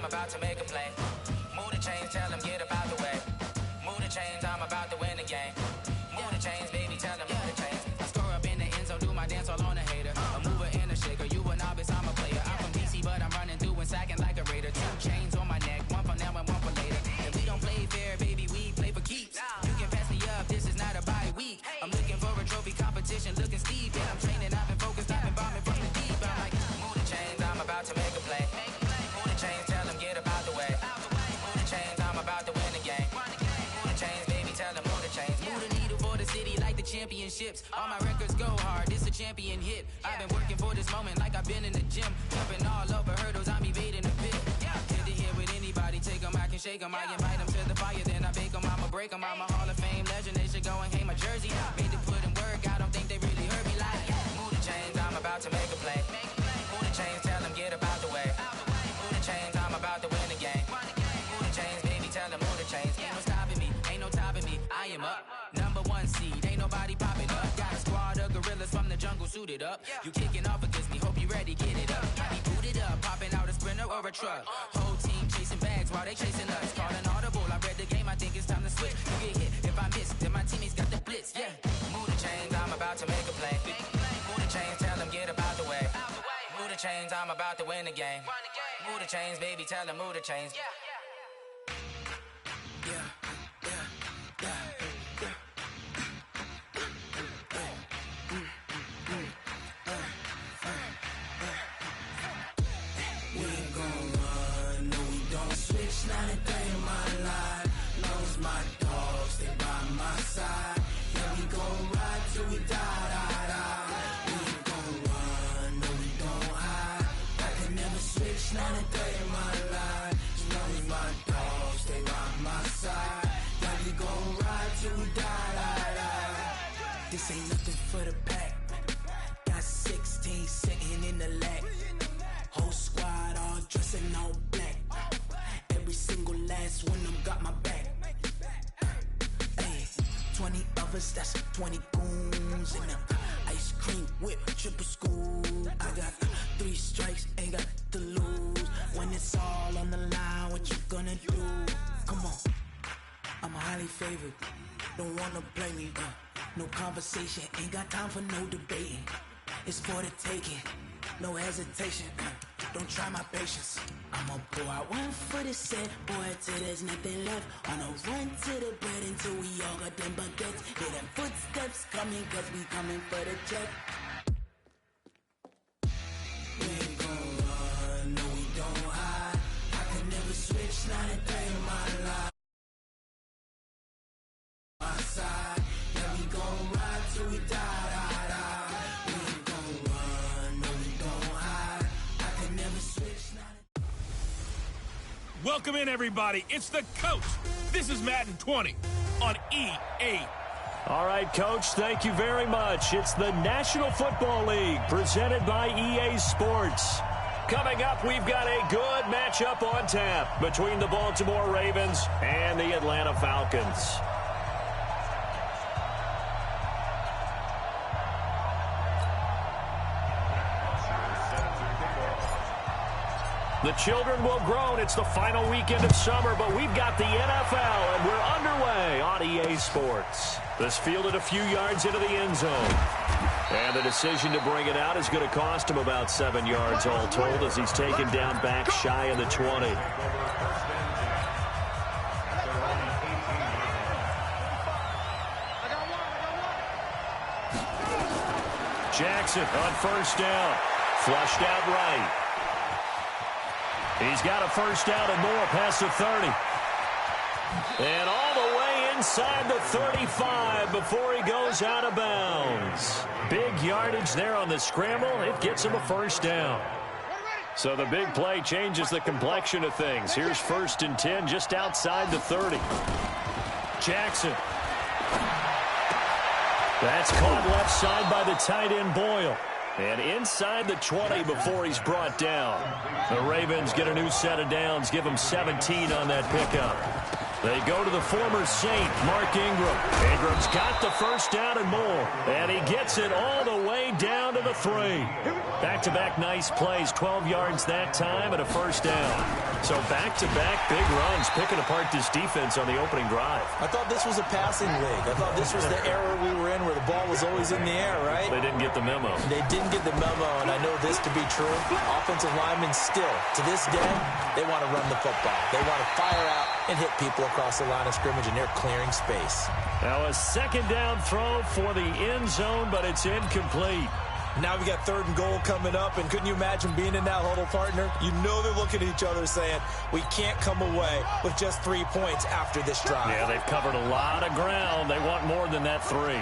about to make a play. Move the chains, tell them get up out the way. Move the chains, I'm about to win the game. Move the chains, baby, tell them move the chains. I score up in the end zone, do my dance all on a hater. A mover and a shaker, you a novice, I'm a player. I'm from DC, but I'm running through and sacking like a raider. 2 chains on my neck, one for now and one for later. And we don't play fair, baby, we play for keeps. You can pass me up, this is not a bye week. I'm looking for a trophy competition, looking steep. And I'm training, I've been focused, I've been bombing from the deep. I'm like, move the chains, I'm about to make a play. Move the chains, tell them get up out the way. Move the chains, I'm about to win the game. Move the chains, baby, tell them move the chains. Move the needle for the city like the championships. All my records go hard, this a champion hit. I've been working for this moment like I've been in the gym. Jumping all over hurdles, I'm evading the pit. Hit to hit with anybody, take them, I can shake them. I invite them to the fire, then I bake them, I'ma break them. I'm a Hall of Fame legend, they should go and hang my jersey. Made to put in work, I don't think they really heard me like, move the chains, I'm about to make a play. Move the chains, tell them get up out the way. Move the chains, I'm about to win the game. Move the chains, baby, tell them move the chains. Ain't no stopping me, ain't no topping me, I am up. #1 seed, ain't nobody popping up. Got a squad of gorillas from the jungle suited up. You kicking off against me, hope you ready, get it up. I be booted up, popping out a sprinter or a truck. Whole team chasing bags while they chasing us. Calling audible, I read the game, I think it's time to switch. You get hit, if I miss, then my teammates got the blitz, yeah. Move the chains, I'm about to make a play. Move the chains, tell them get up out the way. Move the chains, I'm about to win the game. Move the chains, baby, tell them move the chains. Yeah. Not a day in my life, long as my dogs, they by my side. Yeah, we gon' ride till we die. We ain't gon' run, no we don't hide. I can never switch, not a day in my life, as long as my dogs, they by my side. Yeah, we gon' ride till we die. This ain't nothing for the pack. Got 16 sitting in the lag. Whole squad all dressing all black. Every single last one of them got my back. Hey, 20 of us, that's 20 goons in them. Ice cream whip, triple scoop. I got 3 strikes, ain't got to lose. When it's all on the line, what you gonna do? Come on, I'm highly favored. Don't wanna play me, no conversation, ain't got time for no debating. It's for the taking, no hesitation. Don't try my patience. I'ma pour out one for the set, boy, till there's nothing left. On a run to the bread until we all got them baguettes. Hear them footsteps coming, cause we coming for the check. We ain't gon' run, no we don't hide. I could never switch, not a day in my life. My side, yeah, we gon' ride till we die. Welcome in, everybody. It's the coach. This is Madden 20 on EA. All right, Coach, thank you very much. It's the National Football League presented by EA Sports. Coming up, we've got a good matchup on tap between the Baltimore Ravens and the Atlanta Falcons. The children will groan. It's the final weekend of summer, but we've got the NFL, and we're underway on EA Sports. This fielded a few yards into the end zone. And the decision to bring it out is going to cost him about 7 yards all told as he's taken down back shy of the 20. Jackson on first down. Flushed out right. He's got a first down and more past the 30. And all the way inside the 35 before he goes out of bounds. Big yardage there on the scramble. It gets him a first down. So the big play changes the complexion of things. Here's 1st and 10 just outside the 30. Jackson. That's caught left side by the tight end Boyle. And inside the 20 before he's brought down. The Ravens get a new set of downs, give him 17 on that pickup. They go to the former Saint, Mark Ingram. Ingram's got the first down and more, and he gets it all the way down to the 3. Back-to-back nice plays, 12 yards that time and a first down. So back-to-back big runs, picking apart this defense on the opening drive. I thought this was a passing league. I thought this was the era we were in where the ball was always in the air, right? They didn't get the memo. They didn't get the memo, and I know this to be true. Offensive linemen still, to this day, they want to run the football. They want to fire out and hit people across the line of scrimmage, and they're clearing space. Now a second down throw for the end zone, but it's incomplete. Now we got 3rd and goal coming up, and couldn't you imagine being in that huddle, partner? You know they're looking at each other saying, we can't come away with just 3 points after this drive. Yeah, they've covered a lot of ground. They want more than that 3.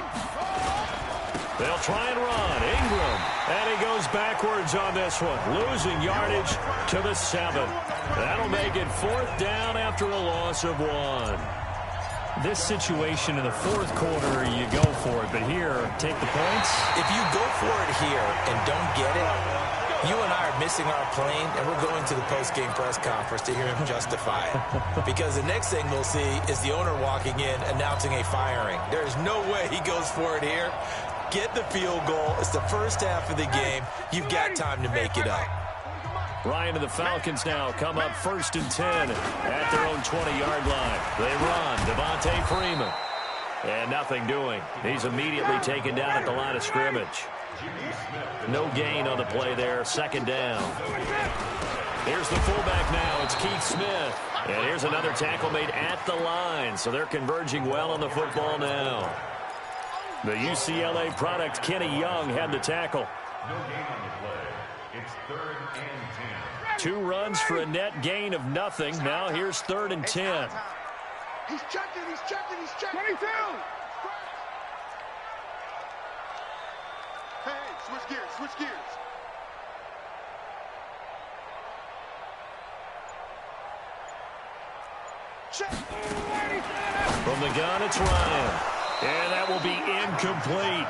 They'll try and run. Ingram. And he goes backwards on this one, losing yardage to the 7. That'll make it 4th down after a loss of 1. This situation in the 4th quarter, you go for it. But here, take the points. If you go for it here and don't get it, you and I are missing our plane, and we're going to the post-game press conference to hear him justify it. Because the next thing we'll see is the owner walking in announcing a firing. There's no way he goes for it here. Get the field goal. It's the first half of the game. You've got time to make it up. Ryan and the Falcons now come up 1st and 10 at their own 20-yard line. They run. Devontae Freeman. And nothing doing. He's immediately taken down at the line of scrimmage. No gain on the play there. 2nd down. Here's the fullback now. It's Keith Smith. And here's another tackle made at the line. So they're converging well on the football now. The UCLA product, Kenny Young, had the tackle. No gain on the play. It's 3rd and 10. 2 runs for a net gain of nothing. Now here's 3rd and 10. He's checking, he's checking, he's checking. 22! Hey, switch gears, switch gears. Check. From the gun, it's Ryan. And that will be incomplete.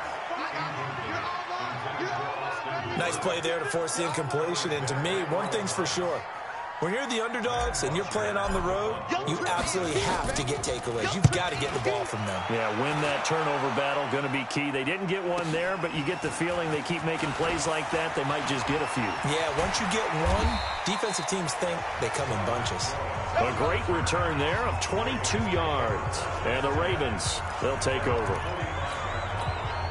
Nice play there to force the incompletion. And to me, one thing's for sure. When you're the underdogs and you're playing on the road, you absolutely have to get takeaways. You've got to get the ball from them. Yeah, win that turnover battle, going to be key. They didn't get one there, but you get the feeling they keep making plays like that, they might just get a few. Yeah, once you get one, defensive teams think they come in bunches. A great return there of 22 yards. And the Ravens, they'll take over.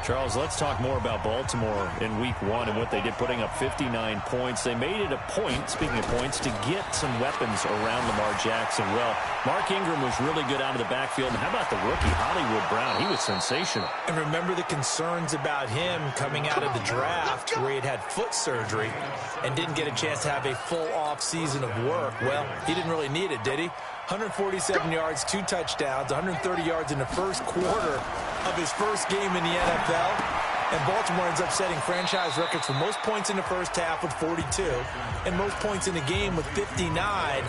Charles, let's talk more about Baltimore in Week 1 and what they did, putting up 59 points. They made it a point, speaking of points, to get some weapons around Lamar Jackson. Well, Mark Ingram was really good out of the backfield. And how about the rookie, Hollywood Brown? He was sensational. And remember the concerns about him coming out of the draft where he had foot surgery and didn't get a chance to have a full off season of work. Well, he didn't really need it, did he? 147 yards, 2 touchdowns, 130 yards in the first quarter of his first game in the NFL. And Baltimore ends up setting franchise records for most points in the first half with 42 and most points in the game with 59.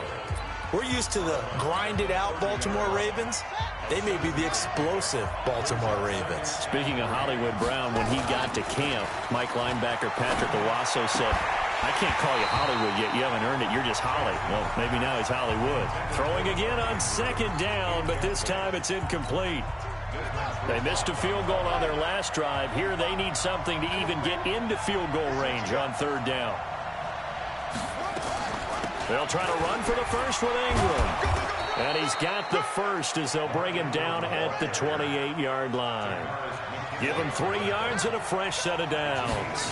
We're used to the grinded-out Baltimore Ravens. They may be the explosive Baltimore Ravens. Speaking of Hollywood Brown, when he got to camp, Mike linebacker Patrick Owasso said, I can't call you Hollywood yet. You haven't earned it. You're just Holly. Well, maybe now he's Hollywood. Throwing again on 2nd down, but this time it's incomplete. They missed a field goal on their last drive. Here they need something to even get into field goal range on 3rd down. They'll try to run for the first with Ingram. And he's got the first as they'll bring him down at the 28-yard line. Give him 3 yards and a fresh set of downs.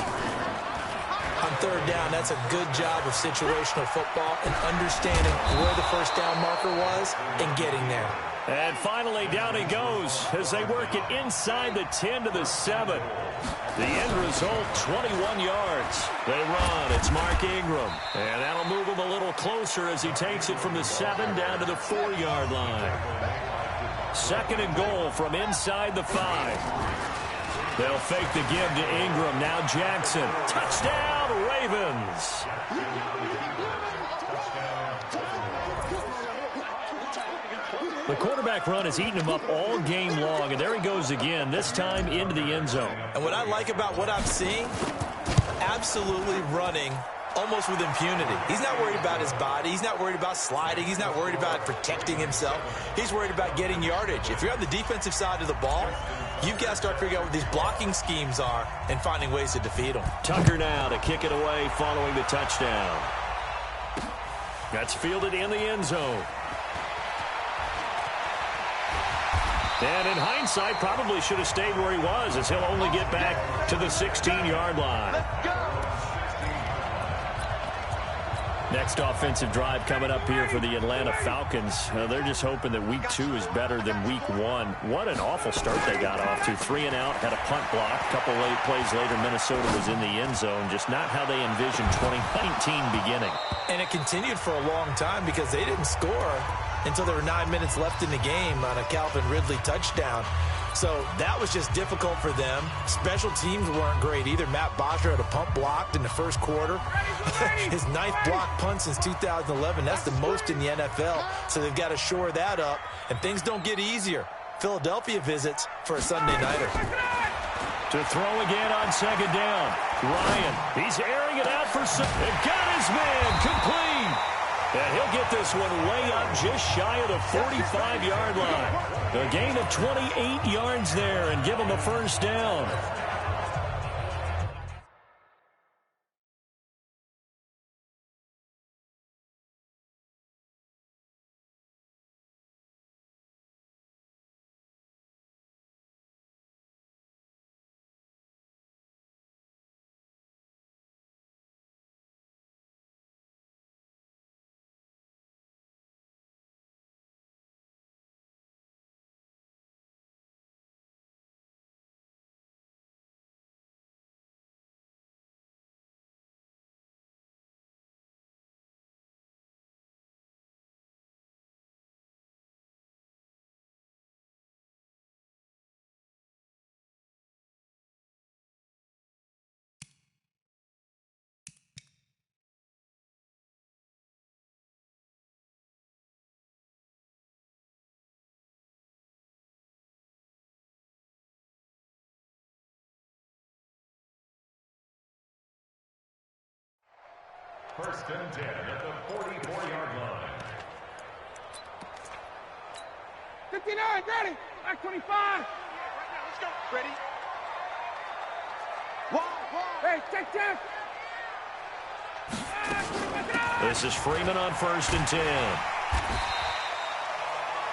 On 3rd down, that's a good job of situational football and understanding where the first down marker was and getting there. And finally, down he goes as they work it inside the 10 to the 7. The end result, 21 yards. They run. It's Mark Ingram. And that'll move him a little closer as he takes it from the 7 down to the 4-yard line. 2nd and goal from inside the 5. They'll fake the give to Ingram. Now Jackson. Touchdown, Ravens. The quarterback run has eaten him up all game long, and there he goes again, this time into the end zone. And what I like about what I'm seeing, absolutely running almost with impunity. He's not worried about his body. He's not worried about sliding. He's not worried about protecting himself. He's worried about getting yardage. If you're on the defensive side of the ball, you've got to start figuring out what these blocking schemes are and finding ways to defeat them. Tucker now to kick it away following the touchdown. That's fielded in the end zone. And in hindsight, probably should have stayed where he was, as he'll only get back to the 16-yard line. Next offensive drive coming up here for the Atlanta Falcons. They're just hoping that week 2 is better than week 1. What an awful start they got off to. 3 and out, had a punt block. A couple late plays later, Minnesota was in the end zone. Just not how they envisioned 2019 beginning. And it continued for a long time because they didn't score until there were 9 minutes left in the game on a Calvin Ridley touchdown. So that was just difficult for them. Special teams weren't great either. Matt Bosher had a punt blocked in the first quarter. His 9th block punt since 2011. That's the most in the NFL. So they've got to shore that up. And things don't get easier. Philadelphia visits for a Sunday nighter. To throw again on second down. Ryan, he's airing it out for some. And got his man complete. And he'll get this one way up just shy of the 45-yard line. A gain of 28 yards there and give him a first down. First and 10 at the 44-yard line. 59, ready. Back 25. Right now, let's go. Ready. Hey, check. This is Freeman on first and 10.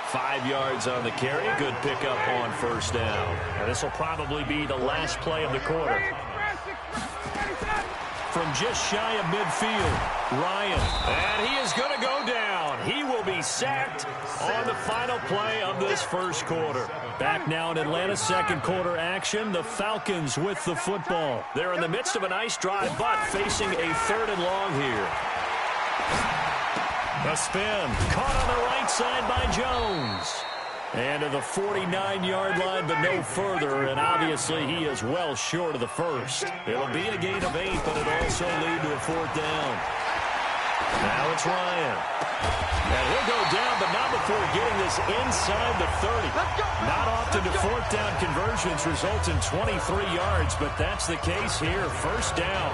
5 yards on the carry. Good pickup on first down. And this will probably be the last play of the quarter. From just shy of midfield, Ryan. And he is going to go down. He will be sacked on the final play of this first quarter. Back now in Atlanta's second quarter action. The Falcons with the football. They're in the midst of a nice drive, but facing a 3rd and long here. A spin. Caught on the right side by Jones. And to the 49-yard line, but no further. And obviously, he is well short of the first. It'll be a gain of 8, but it'll also lead to a 4th down. Now it's Ryan. And he'll go down, but not before getting this inside the 30. Not often do 4th down conversions result in 23 yards, but that's the case here. First down.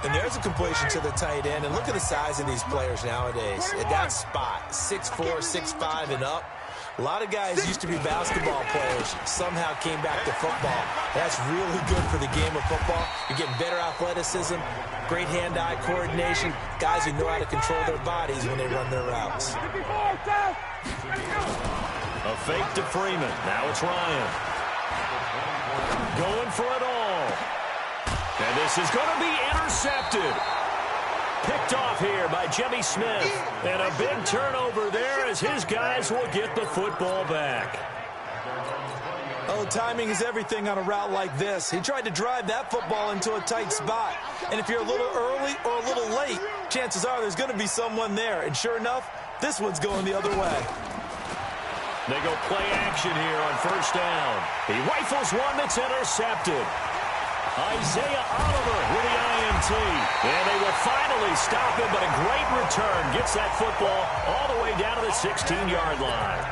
And there's a completion to the tight end. And look at the size of these players nowadays. At that spot, 6'4", 6'5", and up. A lot of guys used to be basketball players, somehow came back to football. That's really good for the game of football. You're getting better athleticism, great hand-eye coordination, guys who know how to control their bodies when they run their routes. A fake to Freeman. Now it's Ryan. Going for it all. And this is going to be intercepted. Picked off here by Jimmy Smith. And a big turnover there as his guys will get the football back. Oh, timing is everything on a route like this. He tried to drive that football into a tight spot. And if you're a little early or a little late, chances are there's going to be someone there. And sure enough, this one's going the other way. They go play action here on first down. He rifles one that's intercepted. Isaiah Oliver with the INT. And they will finally stop him, but a great return. Gets that football all the way down to the 16-yard line.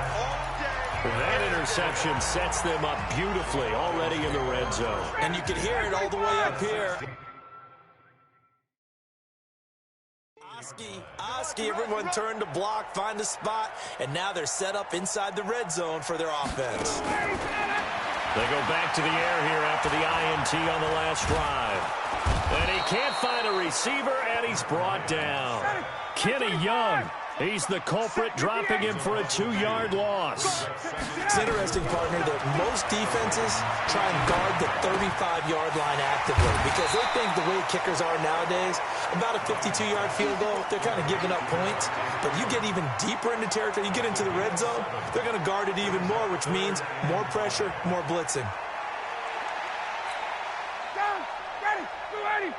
That interception sets them up beautifully already in the red zone. And you can hear it all the way up here. Oski, everyone turned to block, find a spot, and now they're set up inside the red zone for their offense. They go back to the air here after the INT on the last drive. And he can't find a receiver, and he's brought down. Kenny Young, he's the culprit, dropping him for a 2-yard loss. It's interesting, partner, that most defenses try and guard the 35-yard line actively because they think the way kickers are nowadays, about a 52-yard field goal, they're kind of giving up points. But you get even deeper into territory, you get into the red zone, they're going to guard it even more, which means more pressure, more blitzing. Down, ready, 280.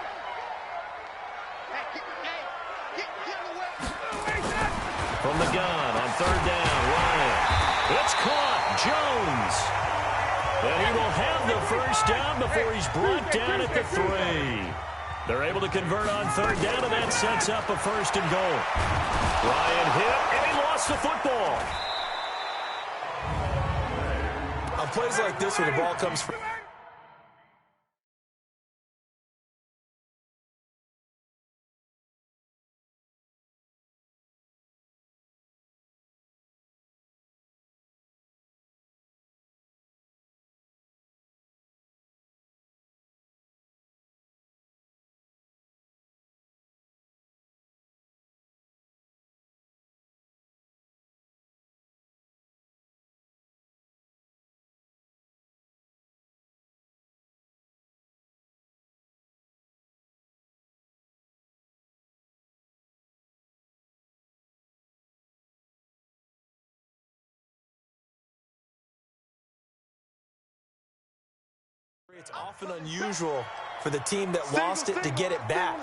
From the gun on 3rd down, Ryan. It's caught, Jones. And he will have the first down before he's brought down at the 3. They're able to convert on 3rd down, and that sets up a 1st and goal. Ryan hit, and he lost the football. On plays like this where the ball comes from... It's often unusual for the team that lost it to get it back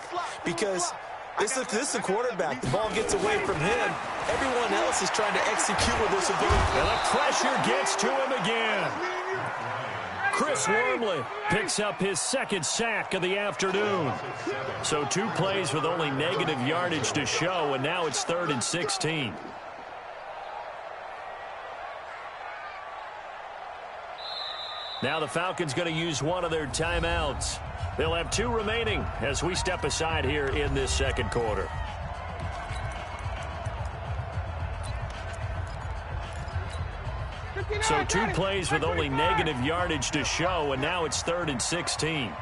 because this is a quarterback. The ball gets away from him. Everyone else is trying to execute with this ability. And the pressure gets to him again. Chris Wormley picks up his 2nd sack of the afternoon. So 2 plays with only negative yardage to show, and now it's 3rd and 16. Now the Falcons going to use one of their timeouts. They'll have 2 remaining as we step aside here in this 2nd quarter. So 2 plays with only negative yardage to show, and now it's 3rd and 16.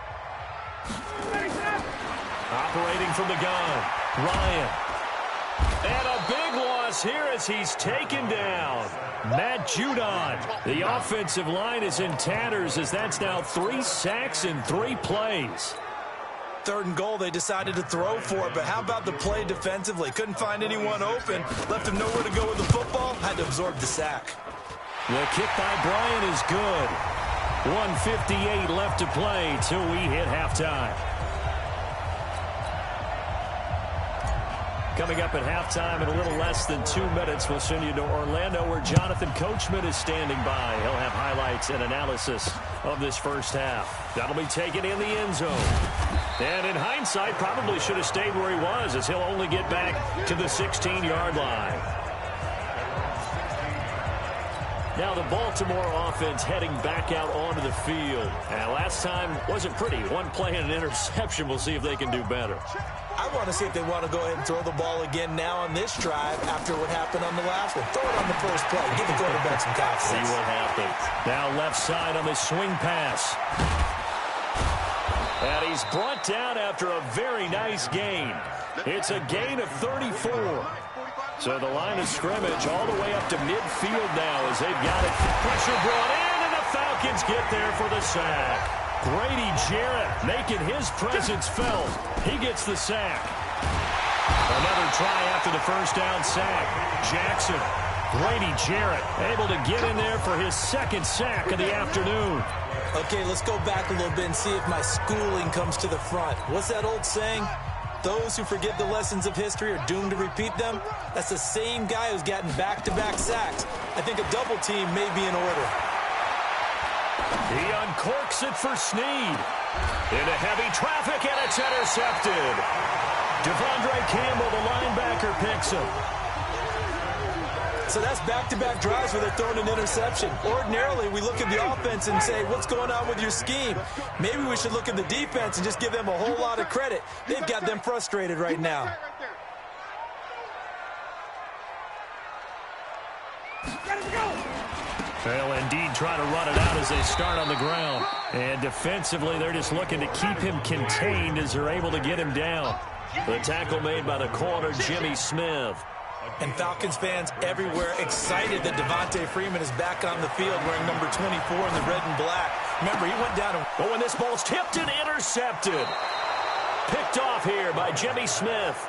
Operating from the gun, Ryan. And a big loss here as he's taken down. Matt Judon. The offensive line is in tatters as that's now 3 sacks in 3 plays. 3rd and goal, they decided to throw for it, but how about the play defensively? Couldn't find anyone open, left him nowhere to go with the football, had to absorb the sack. The kick by Bryant is good. 1:58 left to play till we hit halftime. Coming up at halftime in a little less than 2 minutes, we'll send you to Orlando where Jonathan Coachman is standing by. He'll have highlights and analysis of this first half. That'll be taken in the end zone. And in hindsight, probably should have stayed where he was as he'll only get back to the 16-yard line. Now the Baltimore offense heading back out onto the field. And last time wasn't pretty. 1 play and an interception. We'll see if they can do better. I want to see if they want to go ahead and throw the ball again now on this drive after what happened on the last one. Throw it on the first play. Give the quarterback some confidence. See what happens. Now left side on the swing pass. And he's brought down after a very nice gain. It's a gain of 34. So the line of scrimmage all the way up to midfield now as they've got it. Pressure brought in, and the Falcons get there for the sack. Grady Jarrett making his presence felt. He gets the sack. Another try after the first down sack. Jackson, Grady Jarrett able to get in there for his 2nd sack of the afternoon. Okay, let's go back a little bit and see if my schooling comes to the front. What's that old saying? Those who forget the lessons of history are doomed to repeat them. That's the same guy who's gotten back-to-back sacks. I think a double team may be in order. He uncorks it for Snead. Into heavy traffic, and it's intercepted. Devondre Campbell, the linebacker, picks him. So that's back-to-back drives where they're throwing an interception. Ordinarily, we look at the offense and say, what's going on with your scheme? Maybe we should look at the defense and just give them a whole lot of credit. They've got them frustrated right now. They'll indeed try to run it out as they start on the ground. And defensively, they're just looking to keep him contained as they're able to get him down. The tackle made by the corner, Jimmy Smith. And Falcons fans everywhere excited that Devontae Freeman is back on the field wearing number 24 in the red and black. Remember, he went down. But when this ball's tipped and intercepted. Picked off here by Jimmy Smith.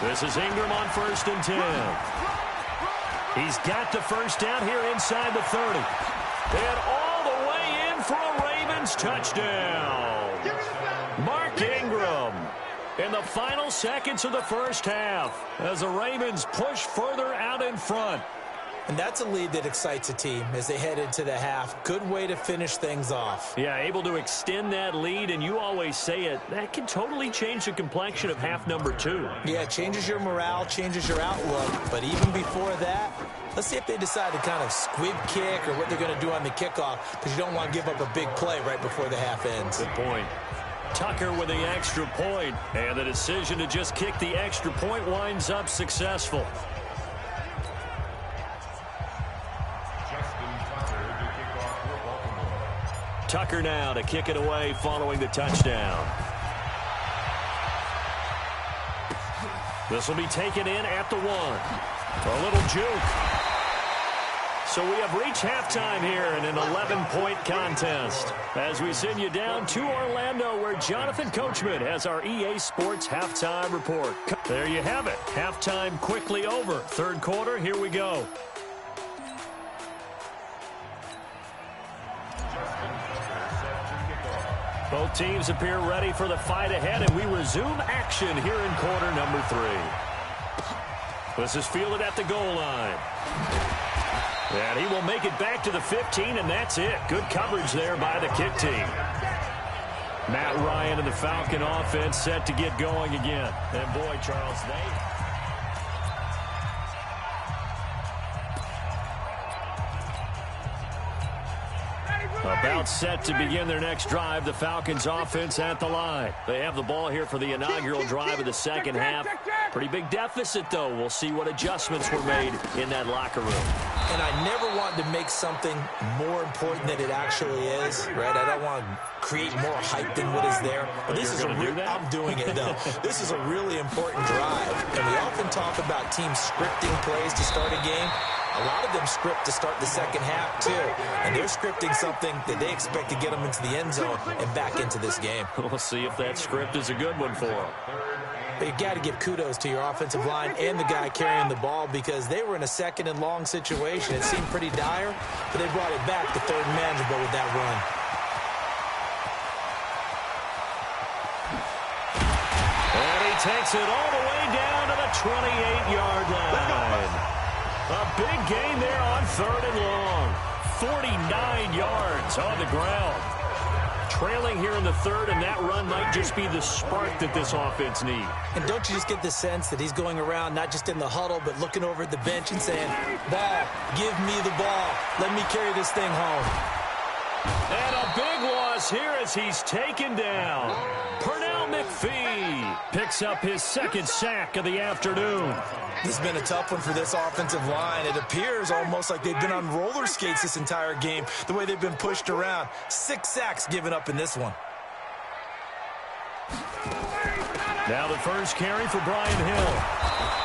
This is Ingram on 1st and 10. He's got the first down here inside the 30. And all the way in for a Ravens touchdown. Mark Ingram in the final seconds of the first half as the Ravens push further out in front. And that's a lead that excites a team as they head into the half. Good way to finish things off. Yeah, able to extend that lead, and you always say it, that can totally change the complexion of half number 2. Yeah, it changes your morale, changes your outlook. But even before that, let's see if they decide to kind of squib kick or what they're going to do on the kickoff, because you don't want to give up a big play right before the half ends. Good point. Tucker with the extra point, and the decision to just kick the extra point winds up successful. Tucker now to kick it away following the touchdown. This will be taken in at the 1. A little juke. So we have reached halftime here in an 11-point contest as we send you down to Orlando where Jonathan Coachman has our EA Sports halftime report. There you have it. Halftime quickly over. Third quarter, here we go. Both teams appear ready for the fight ahead, and we resume action here in quarter number 3. This is fielded at the goal line. And he will make it back to the 15, and that's it. Good coverage there by the kick team. Matt Ryan and the Falcon offense set to get going again. And boy, Charles, about set to begin their next drive. The Falcons offense at the line. They have the ball here for the inaugural drive of the second half. Pretty big deficit, though. We'll see what adjustments were made in that locker room. And I never want to make something more important than it actually is, right? I don't want to create more hype than what is there. But this is I'm doing it, though. This is a really important drive. And we often talk about teams scripting plays to start a game. A lot of them script to start the second half, too. And they're scripting something that they expect to get them into the end zone and back into this game. We'll see if that script is a good one for them. But you got to give kudos to your offensive line and the guy carrying the ball because they were in a second and long situation. It seemed pretty dire, but they brought it back to third and manageable with that run. And he takes it all the way down to the 28-yard line. A big gain there on third and long. 49 yards on the ground. Trailing here in the third, and that run might just be the spark that this offense needs. And don't you just get the sense that he's going around not just in the huddle, but looking over at the bench and saying, ball, give me the ball. Let me carry this thing home. And a big loss here as he's taken down. Pernell McPhee picks up his second sack of the afternoon. This has been a tough one for this offensive line. It appears almost like they've been on roller skates this entire game, the way they've been pushed around. 6 sacks given up in this one. Now the first carry for Brian Hill.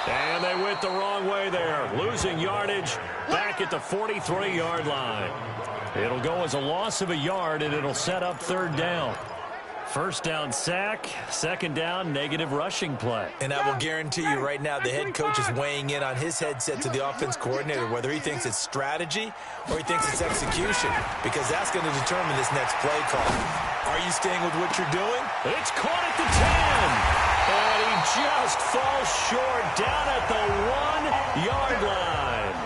And they went the wrong way there, losing yardage back at the 43-yard line. It'll go as a loss of a yard, and it'll set up third down. First down sack, second down negative rushing play. And I will guarantee you right now the head coach is weighing in on his headset to the offense coordinator, whether he thinks it's strategy or he thinks it's execution, because that's going to determine this next play call. Are you staying with what you're doing? It's caught at the 10. And he just falls short down at the 1-yard line.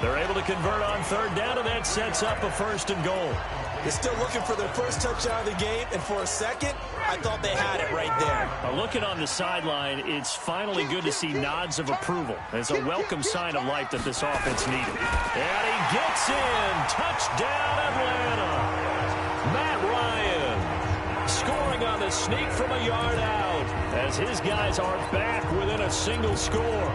They're able to convert on third down, and that sets up a 1st and goal. They're still looking for their first touchdown of the game, and for a second, I thought they had it right there. Looking on the sideline, it's finally good to see nods of approval. It's a welcome sign of life that this offense needed. And he gets in. Touchdown, Atlanta. Matt Ryan scoring on the sneak from a yard out as his guys are back within a single score.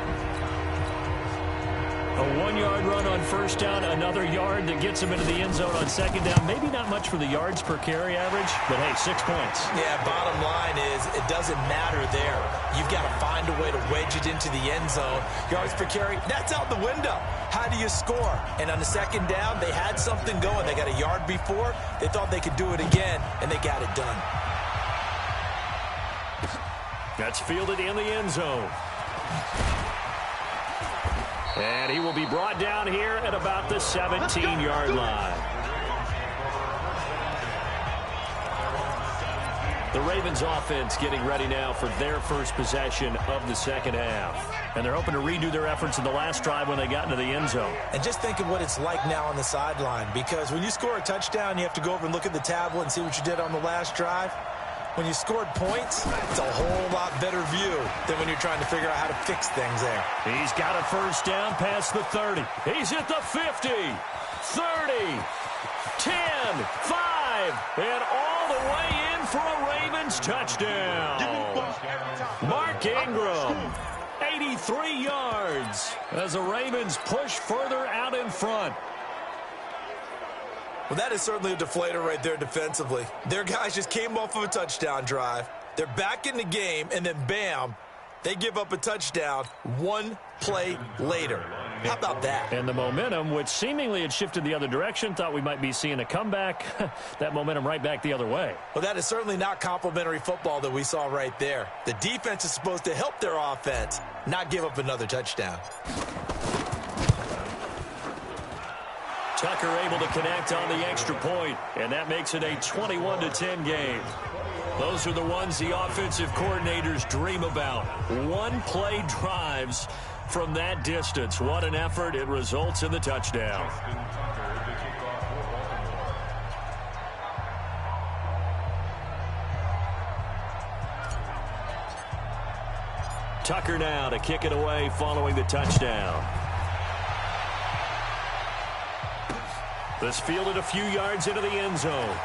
A 1-yard run on first down, another yard that gets him into the end zone on second down. Maybe not much for the yards per carry average, but hey, 6 points. Yeah, bottom line is it doesn't matter there. You've got to find a way to wedge it into the end zone. Yards per carry, that's out the window. How do you score? And on the second down, they had something going. They got a yard before. They thought they could do it again, and they got it done. That's fielded in the end zone. And he will be brought down here at about the 17-yard line. The Ravens offense getting ready now for their first possession of the second half. And they're hoping to redo their efforts in the last drive when they got into the end zone. And just think of what it's like now on the sideline, because when you score a touchdown, you have to go over and look at the tablet and see what you did on the last drive. When you scored points, it's a whole lot better view than when you're trying to figure out how to fix things there. He's got a first down past the 30. He's at the 50, 30, 10, 5, and all the way in for a Ravens touchdown. Mark Ingram, 83 yards as the Ravens push further out in front. Well, that is certainly a deflator right there defensively. Their guys just came off of a touchdown drive. They're back in the game, and then bam, they give up a touchdown 1 play later. How about that? And the momentum, which seemingly had shifted the other direction, thought we might be seeing a comeback. That momentum right back the other way. Well, that is certainly not complimentary football that we saw right there. The defense is supposed to help their offense, not give up another touchdown. Tucker able to connect on the extra point, and that makes it a 21-10 game. Those are the ones the offensive coordinators dream about. 1-play drives from that distance. What an effort. It results in the touchdown. Tucker now to kick it away following the touchdown. This fielded a few yards into the end zone.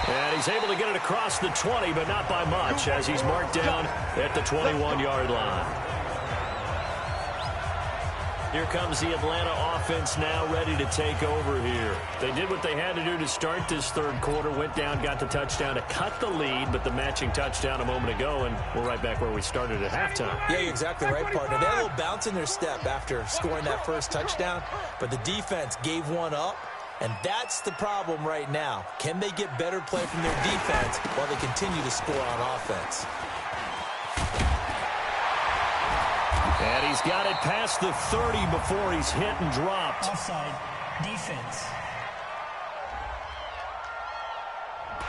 And he's able to get it across the 20, but not by much, as he's marked down at the 21-yard line. Here comes the Atlanta offense now ready to take over here. They did what they had to do to start this third quarter, went down, got the touchdown to cut the lead, but the matching touchdown a moment ago, and we're right back where we started at halftime. Yeah, you're exactly right, partner. They had a little bounce in their step after scoring that first touchdown, but the defense gave one up, and that's the problem right now. Can they get better play from their defense while they continue to score on offense? And he's got it past the 30 before he's hit and dropped. Offside defense.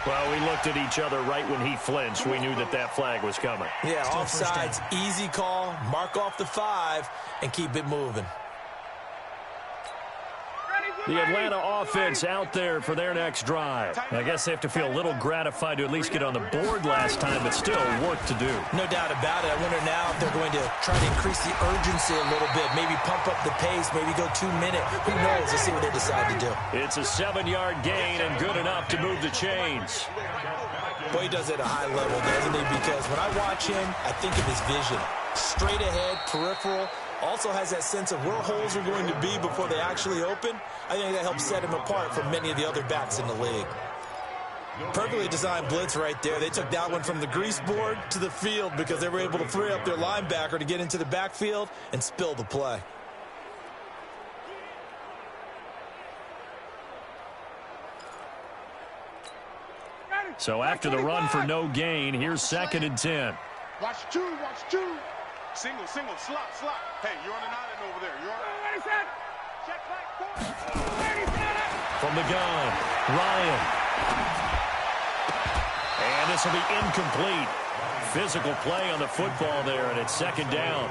Well, we looked at each other right when he flinched. We knew that that flag was coming. Yeah, offsides, easy call, mark off the 5, and keep it moving. The Atlanta offense out there for their next drive. I guess they have to feel a little gratified to at least get on the board last time, but still work to do. No doubt about it. I wonder now if they're going to try to increase the urgency a little bit, maybe pump up the pace, maybe go 2-minute. Who knows? Let's see what they decide to do. It's a 7-yard gain and good enough to move the chains. Boy, he does it at a high level, doesn't he? Because when I watch him, I think of his vision. Straight ahead, peripheral. Also has that sense of where holes are going to be before they actually open. I think that helps set him apart from many of the other backs in the league. Perfectly designed blitz right there. They took that one from the grease board to the field because they were able to free up their linebacker to get into the backfield and spill the play. So after the run for no gain, here's 2nd and 10. Watch two. Single, slot. Hey, you're on an island over there. You're on an island. Check back. From the gun, Ryan. And this will be incomplete. Physical play on the football there, and it's 2nd down.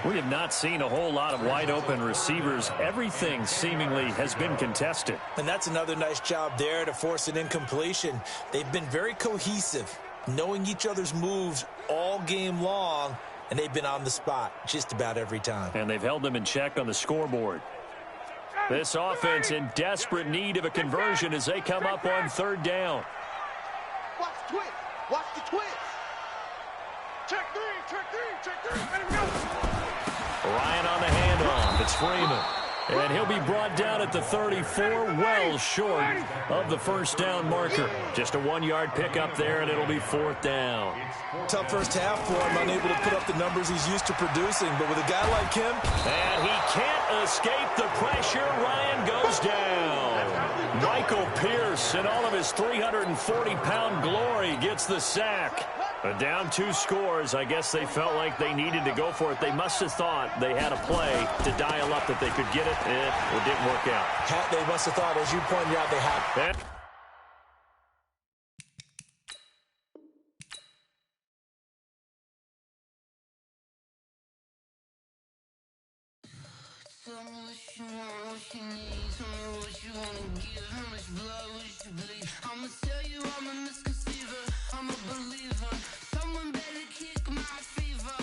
We have not seen a whole lot of wide-open receivers. Everything seemingly has been contested. And that's another nice job there to force an incompletion. They've been very cohesive, knowing each other's moves all game long, and they've been on the spot just about every time. And they've held them in check on the scoreboard. This offense in desperate need of a conversion as they come up on third down. Watch the twist. Watch the twist. Check three, check three, check three. Let him go. Ryan on the handoff. It's Freeman. And he'll be brought down at the 34, well short of the first down marker. Just a 1-yard pickup there, and it'll be fourth down. Tough first half for him, unable to put up the numbers he's used to producing. But with a guy like him... And he can't escape the pressure. Ryan goes down. Michael Pierce, in all of his 340-pound glory, gets the sack. Down 2 scores. I guess they felt like they needed to go for it. They must have thought they had a play to dial up that they could get it. It didn't work out. They must have thought, as you pointed out, they had. Tell me what you want, what you need. Tell me what you wanna give. How much blood would you bleed? I'ma tell you I'm a misconceiver. I'm a believer. Someone better kick my fever.